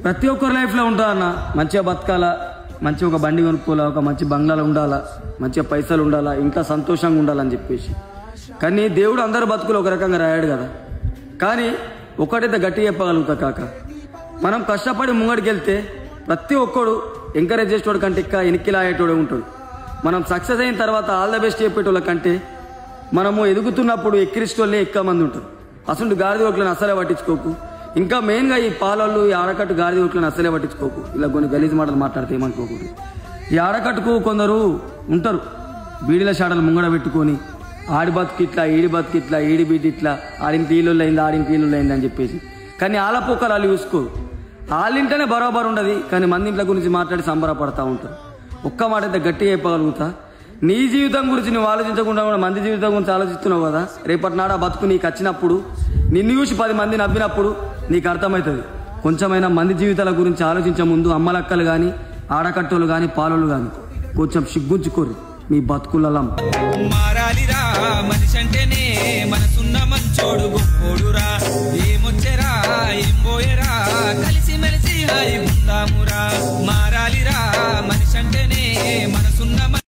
ప్రతి ఒక్కరి లైఫ్లో ఉంటా అన్న, మంచిగా బతకాలా, మంచిగా ఒక బండి కొనుక్కోవాలా, ఒక మంచి బంగ్లాలో ఉండాలా, మంచిగా పైసలు ఉండాలా, ఇంకా సంతోషంగా ఉండాలని చెప్పేసి. కానీ దేవుడు అందరు బతుకులు ఒక రకంగా రాయాడు కదా. కానీ ఒకటైతే గట్టిగా చెప్పగలుగుతా కాక, మనం కష్టపడి ముంగడికి వెళ్తే ప్రతి ఒక్కడు ఎంకరేజ్ చేసేటోడు కంటే ఇంకా ఎనిక్కిలా అయ్యేటోడే ఉంటాడు. మనం సక్సెస్ అయిన తర్వాత ఆల్ ద బెస్ట్ చెప్పేటోళ్ళ కంటే మనము ఎదుగుతున్నప్పుడు ఎక్కిరిస్టోళ్ళే ఎక్కువ మంది ఉంటారు. అసలు గాడిద ఓట్లను అసలే పట్టించుకోకు. ఇంకా మెయిన్గా ఈ పాలళ్ళు, ఈ ఆడకట్టు గాడిద ఓట్లను అసలే పట్టించుకోకు. ఇలా కొన్ని గలీజ్ మాటలు మాట్లాడితే ఏమనుకోకూడదు. ఈ ఆడకట్టుకు కొందరు ఉంటారు బీడీల షాడలు ముంగడ పెట్టుకొని ఆడి బతుకిట్లా, ఈడి బతుకిట్లా, ఈడి బీటి ఇట్లా, ఆడింటి ఈళ్ళు అయింది, ఆడింటి ఈళ్ళు అయింది అని చెప్పేసి. కానీ ఆళ్ళ పోకలు వాళ్ళు చూసుకోరు. వాళ్ళింటనే బరోబర్ ఉండదు, కానీ మంది ఇంట్ల గురించి మాట్లాడి సంబరపడతా ఉంటారు. ఒక్క మాట అయితే గట్టిగా చెప్పగలుగుతా, నీ జీవితం గురించి నువ్వు ఆలోచించకుండా కూడా మంది జీవితం గురించి ఆలోచిస్తున్నావు కదా. రేపటి నాడు ఆ బతుకు నీకు వచ్చినప్పుడు, నిన్ను చూసి 10 మంది నవ్వినప్పుడు నీకు అర్థమవుతుంది. కొంచెమైనా మంది జీవితాల గురించి ఆలోచించే ముందు అమ్మలక్కలు కానీ, ఆడకట్టోళ్ళు కానీ, పాలోళ్ళు కానీ కొంచెం సిగ్గుంచుకోరు మీ బతుకులలో. మారాలిరా మనిషి అంటేనే